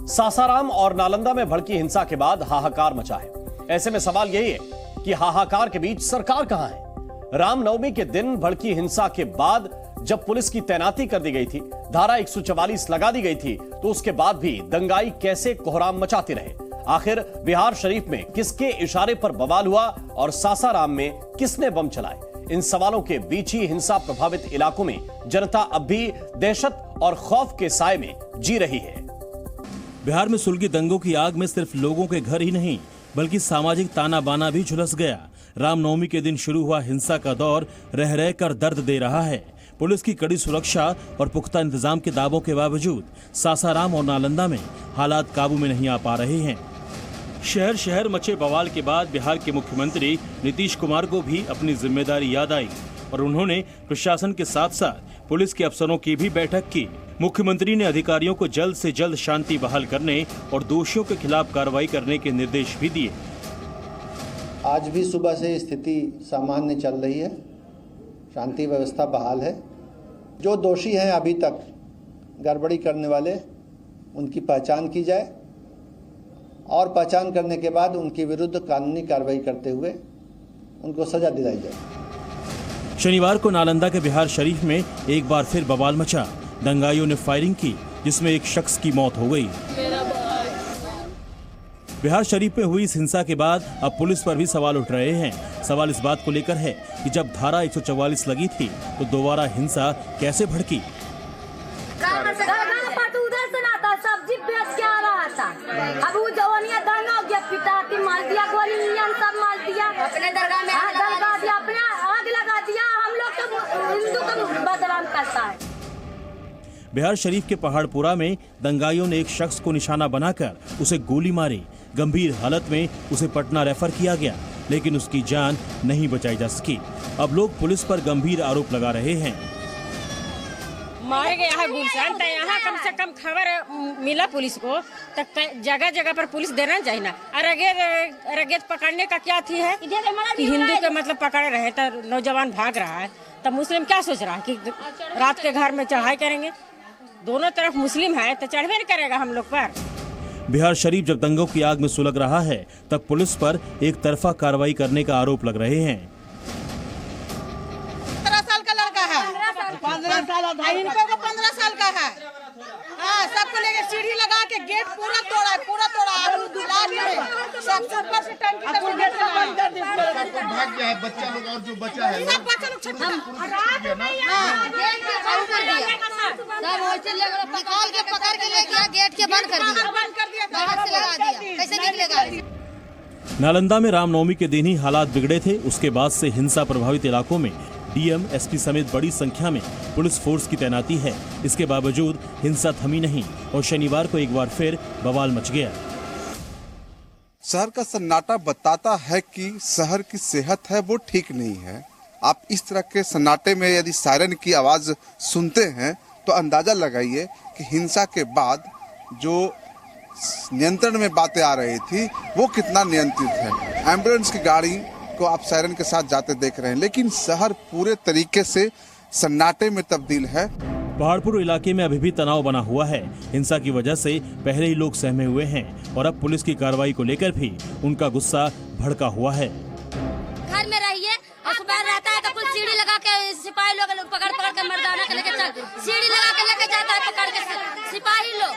सासाराम और नालंदा में भड़की हिंसा के बाद हाहाकार मचा है। ऐसे में सवाल यही है कि हाहाकार के बीच सरकार कहां है। रामनवमी के दिन भड़की हिंसा के बाद जब पुलिस की तैनाती कर दी गई थी, धारा 144 लगा दी गई थी, तो उसके बाद भी दंगाई कैसे कोहराम मचाते रहे। आखिर बिहार शरीफ में किसके इशारे पर बवाल हुआ और सासाराम में किसने बम चलाए? इन सवालों के बीच ही हिंसा प्रभावित इलाकों में जनता अब भी दहशत और खौफ के साए में जी रही है। बिहार में सुलगी दंगों की आग में सिर्फ लोगों के घर ही नहीं बल्कि सामाजिक ताना बाना भी झुलस गया। रामनवमी के दिन शुरू हुआ हिंसा का दौर रह रह कर दर्द दे रहा है। पुलिस की कड़ी सुरक्षा और पुख्ता इंतजाम के दावों के बावजूद सासाराम और नालंदा में हालात काबू में नहीं आ पा रहे हैं। शहर शहर मचे बवाल के बाद बिहार के मुख्यमंत्री नीतीश कुमार को भी अपनी जिम्मेदारी याद आई और उन्होंने प्रशासन के साथ साथ पुलिस के अफसरों की भी बैठक की। मुख्यमंत्री ने अधिकारियों को जल्द से जल्द शांति बहाल करने और दोषियों के खिलाफ कार्रवाई करने के निर्देश भी दिए। आज भी सुबह से स्थिति सामान्य चल रही है, शांति व्यवस्था बहाल है। जो दोषी हैं अभी तक गड़बड़ी करने वाले, उनकी पहचान की जाए और पहचान करने के बाद उनके विरुद्ध कानूनी कार्रवाई करते हुए उनको सजा दिलाई जाए। शनिवार को नालंदा के बिहार शरीफ में एक बार फिर बवाल मचा। दंगाइयों ने फायरिंग की जिसमें एक शख्स की मौत हो गई। बिहार शरीफ में हुई इस हिंसा के बाद अब पुलिस पर भी सवाल उठ रहे हैं। सवाल इस बात को लेकर है कि जब धारा 144 लगी थी तो दोबारा हिंसा कैसे भड़की। सब्जी बेच के आ रहा था, अब वो जवानिया दंगा हो गया, पिटाती मार दिया, गोली सब मार दिया, अपने दरगाह में आग लगा दिया, अपने आग लगा दिया। हम लोग तो हिंदू को बदनाम करता है। बिहार शरीफ के पहाड़पुरा में दंगाइयों ने एक शख्स को निशाना बनाकर उसे गोली मारी। गंभीर हालत में उसे पटना रेफर किया गया, लेकिन उसकी जान नहीं बचाई जा सकी। अब लोग पुलिस पर गंभीर आरोप लगा रहे हैं। मारे गया है गुलशन, तो यहाँ कम से कम खबर मिला पुलिस को, तक जगह जगह पर पुलिस देना चाहिए ना। अरेगेत पकड़ने का क्या थी है कि हिंदू के मतलब पकड़े रहे तो नौजवान भाग रहा है, तब मुस्लिम क्या सोच रहा है कि रात के घर में चढ़ाई करेंगे। दोनों तरफ मुस्लिम है तो चढ़वे नहीं करेगा हम लोग पर। बिहार शरीफ जब दंगों की आग में सुलग रहा है तब पुलिस पर एक तरफा कार्रवाई करने का आरोप लग रहे हैं। 15 साल का लड़का है, 15 साल का है। हाँ, सबको लेके सीढ़ी लगा के गेट पूरा तोड़ा है, सब ऊपर से टंकी तक गेट बंद कर दिया। भाग गया है बच्चा लोग और जो बचा है सब बच्चा लोग छुप पकड़ के ले गया, गेट के बंद कर दिया, बाहर से लगा दिया, कैसे निकलेगा। नालंदा में रामनवमी के दिन ही हालात बिगड़े थे। उसके बाद से हिंसा प्रभावित इलाकों में डीएम, एसपी समेत बड़ी संख्या में पुलिस फोर्स की तैनाती है। इसके बावजूद हिंसा थमी नहीं और शनिवार को एक बार फिर बवाल मच गया। शहर का सन्नाटा बताता है कि शहर की सेहत है वो ठीक नहीं है। आप इस तरह के सन्नाटे में यदि सायरन की आवाज सुनते हैं तो अंदाजा लगाइए कि हिंसा के बाद जो नियंत्रण में बातें आ रही थी वो कितना नियंत्रित है। एम्बुलेंस की गाड़ी को आप सायरन के साथ जाते देख रहे हैं, लेकिन शहर पूरे तरीके से सन्नाटे में तब्दील है। पहाड़पुर इलाके में अभी भी तनाव बना हुआ है। हिंसा की वजह से पहले ही लोग सहमे हुए हैं और अब पुलिस की कार्रवाई को लेकर भी उनका गुस्सा भड़का हुआ है। घर में रहिए और सुबह रहता है तो कुछ सीढ़ी लगा के सिपाही लोग पकड़ के मर्दाना के लेके चल, सीढ़ी लगा के लेके जाता है पकड़ के सिपाही लोग।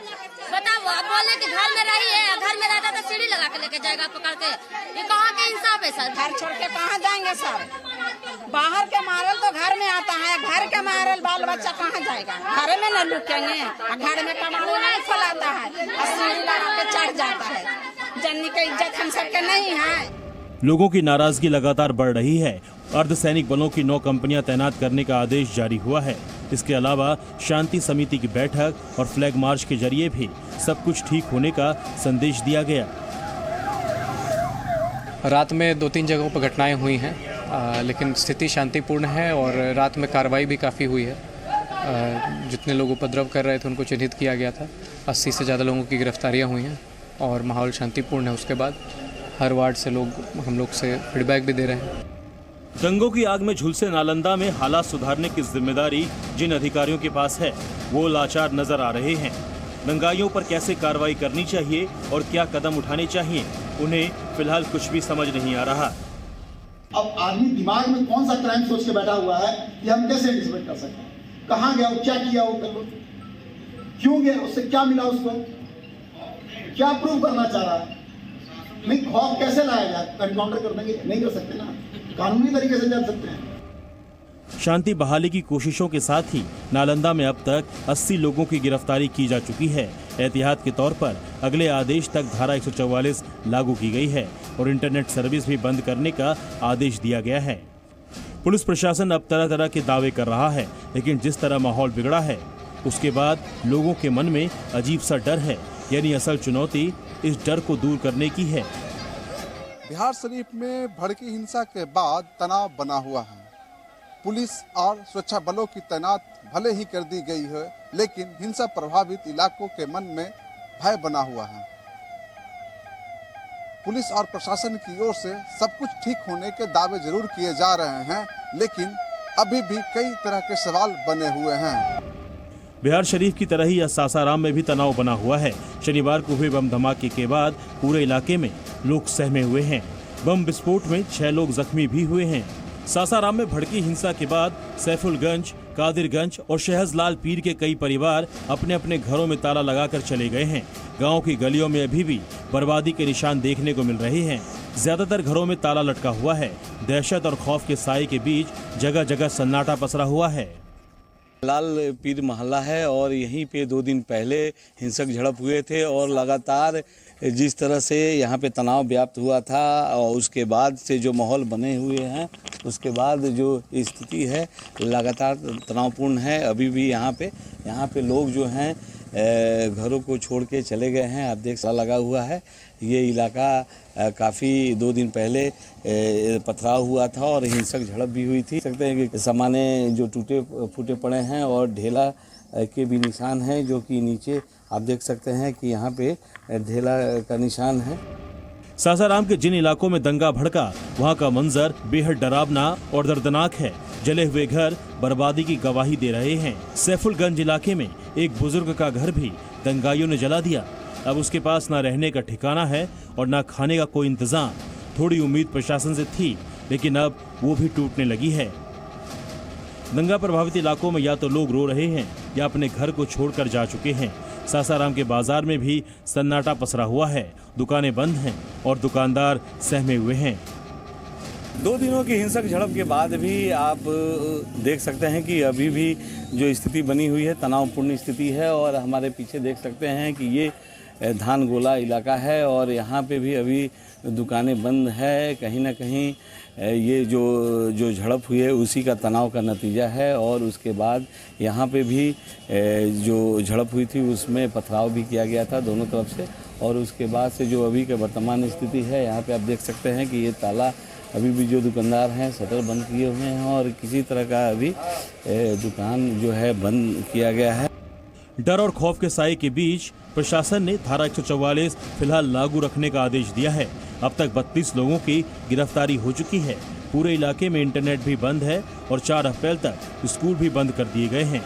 बताओ, अब बोले कि घर में रहिए, घर में रहता तो सीढ़ी लगा के लेके जाएगा पकड़ के। ये कहाँ के इंसाफ है सर? घर छोड़ के कहाँ जाएंगे सर? बाहर के मारल तो घर में आता है, घर के मारल बाल बच्चा कहाँ जाएगा? घर में न लुकेंगे, घर में कमाने नहीं फैलाता है, सीढ़ी लगा के चढ़ जाता है। जननी की इज्जत हम सबके नहीं है। लोगों की नाराजगी लगातार बढ़ रही है। अर्धसैनिक बलों की 9 कंपनियां तैनात करने का आदेश जारी हुआ है। इसके अलावा शांति समिति की बैठक और फ्लैग मार्च के जरिए भी सब कुछ ठीक होने का संदेश दिया गया। रात में 2-3 जगहों पर घटनाएं हुई हैं, लेकिन स्थिति शांतिपूर्ण है और रात में कार्रवाई भी काफ़ी हुई है। जितने लोग उपद्रव कर रहे थे उनको चिन्हित किया गया था। 80 से ज़्यादा लोगों की गिरफ्तारियां हुई हैं और माहौल शांतिपूर्ण है। उसके बाद हर वार्ड से लोग हम लोग से फीडबैक भी दे रहे हैं। दंगों की आग में झुलसे नालंदा में हालात सुधारने की जिम्मेदारी जिन अधिकारियों के पास है वो लाचार नजर आ रहे हैं। दंगाइयों पर कैसे कार्रवाई करनी चाहिए और क्या कदम उठाने चाहिए, उन्हें फिलहाल कुछ भी समझ नहीं आ रहा। अब आदमी दिमाग में कौन सा क्राइम सोच के बैठा हुआ है ये हम कैसे एंटिसिपेट कर सकते हैं? कहाँ गया वो, क्या किया वो, क्यों गया, उससे क्या मिला, उसको क्या प्रूव करना चाह रहा है? नहीं, खौफ कैसे लाया जाए? एनकाउंटर कर देंगे? नहीं कर सकते ना, कानूनी तरीके से कर सकते हैं। शांति बहाली की कोशिशों के साथ ही नालंदा में अब तक 80 लोगों की गिरफ्तारी की जा चुकी है। एहतियात के तौर पर अगले आदेश तक धारा 144 लागू की गई है और इंटरनेट सर्विस भी बंद करने का आदेश दिया गया है। पुलिस प्रशासन अब तरह तरह के दावे कर रहा है, लेकिन जिस तरह माहौल बिगड़ा है उसके बाद लोगों के मन में अजीब सा डर है। यानी असल चुनौती इस डर को दूर करने की है। बिहार शरीफ में भड़की हिंसा के बाद तनाव बना हुआ है। पुलिस और सुरक्षा बलों की तैनात भले ही कर दी गई है, लेकिन हिंसा प्रभावित इलाकों के मन में भय बना हुआ है। पुलिस और प्रशासन की ओर से सब कुछ ठीक होने के दावे जरूर किए जा रहे हैं, लेकिन अभी भी कई तरह के सवाल बने हुए हैं। बिहार शरीफ की तरह ही सासाराम में भी तनाव बना हुआ है। शनिवार को हुए बम धमाके के बाद पूरे इलाके में लोग सहमे हुए हैं। बम विस्फोट में 6 लोग जख्मी भी हुए हैं। सासाराम में भड़की हिंसा के बाद सैफुलगंज, कादिरगंज और शहजलाल पीर के कई परिवार अपने अपने घरों में ताला लगाकर चले गए हैं। गांव की गलियों में अभी भी बर्बादी के निशान देखने को मिल रहे हैं। ज्यादातर घरों में ताला लटका हुआ है। दहशत और खौफ के साए के बीच जगह जगह सन्नाटा पसरा हुआ है। लाल पीर मोहल्ला है और यहीं पे 2 दिन पहले हिंसक झड़प हुए थे और लगातार जिस तरह से यहाँ पे तनाव व्याप्त हुआ था और उसके बाद से जो माहौल बने हुए हैं, उसके बाद जो स्थिति है लगातार तनावपूर्ण है। अभी भी यहाँ पे लोग जो हैं घरों को छोड़ के चले गए हैं। आप देख लगा हुआ है। ये इलाका काफ़ी 2 दिन पहले पथराव हुआ था और हिंसक झड़प भी हुई थी। सकते हैं कि सामाने जो टूटे फूटे पड़े हैं और ढेला के भी निशान हैं, जो कि नीचे आप देख सकते हैं कि यहाँ पे ढेला का निशान है। सासाराम के जिन इलाकों में दंगा भड़का, वहाँ का मंजर बेहद डरावना और दर्दनाक है। जले हुए घर बर्बादी की गवाही दे रहे हैं। सैफुलगंज इलाके में एक बुजुर्ग का घर भी दंगाइयों ने जला दिया। अब उसके पास न रहने का ठिकाना है और न खाने का कोई इंतजाम। थोड़ी उम्मीद प्रशासन से थी, लेकिन अब वो भी टूटने लगी है। दंगा प्रभावित इलाकों में या तो लोग रो रहे हैं या अपने घर को छोड़कर जा चुके हैं। सासाराम के बाजार में भी सन्नाटा पसरा हुआ है। दुकानें बंद हैं और दुकानदार सहमे हुए हैं। 2 दिनों की हिंसक झड़प के बाद भी आप देख सकते हैं कि अभी भी जो स्थिति बनी हुई है तनावपूर्ण स्थिति है। और हमारे पीछे देख सकते हैं कि ये धान गोला इलाका है और यहाँ पे भी अभी दुकानें बंद है। कहीं ना कहीं ये जो झड़प हुई है उसी का तनाव का नतीजा है। और उसके बाद यहाँ पे भी जो झड़प हुई थी उसमें पथराव भी किया गया था दोनों तरफ से। और उसके बाद से जो अभी का वर्तमान स्थिति है, यहाँ पे आप देख सकते हैं कि ये ताला अभी भी जो दुकानदार हैं शटर बंद किए हुए हैं और किसी तरह का अभी दुकान जो है बंद किया गया है। डर और खौफ के साए के बीच प्रशासन ने धारा 144 फिलहाल लागू रखने का आदेश दिया है। अब तक 32 लोगों की गिरफ्तारी हो चुकी है। पूरे इलाके में इंटरनेट भी बंद है और 4 अप्रैल तक स्कूल भी बंद कर दिए गए हैं।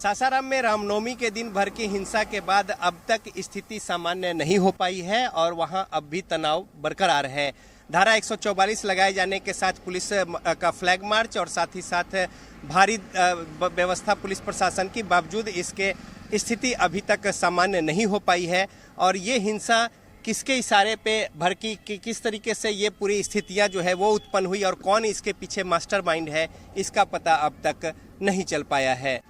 सासाराम में रामनवमी के दिन भर की हिंसा के बाद अब तक स्थिति सामान्य नहीं हो पाई है और वहां अब भी तनाव बरकरार है। धारा 144 लगाए जाने के साथ पुलिस का फ्लैग मार्च और साथ ही साथ भारी व्यवस्था पुलिस प्रशासन की, बावजूद इसके स्थिति अभी तक सामान्य नहीं हो पाई है। और ये हिंसा किसके इशारे पे भड़की, किस तरीके से ये पूरी स्थितियां जो है वो उत्पन्न हुई और कौन इसके पीछे मास्टरमाइंड है, इसका पता अब तक नहीं चल पाया है।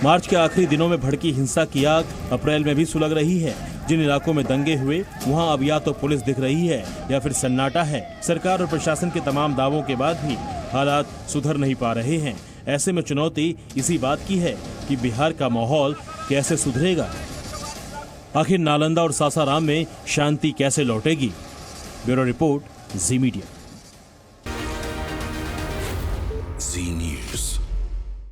मार्च के आखिरी दिनों में भड़की हिंसा की आग अप्रैल में भी सुलग रही है। जिन इलाकों में दंगे हुए वहां अब या तो पुलिस दिख रही है या फिर सन्नाटा है। सरकार और प्रशासन के तमाम दावों के बाद भी हालात सुधर नहीं पा रहे हैं। ऐसे में चुनौती इसी बात की है कि बिहार का माहौल कैसे सुधरेगा। आखिर नालंदा और सासाराम में शांति कैसे लौटेगी। ब्यूरो रिपोर्ट, जी मीडिया।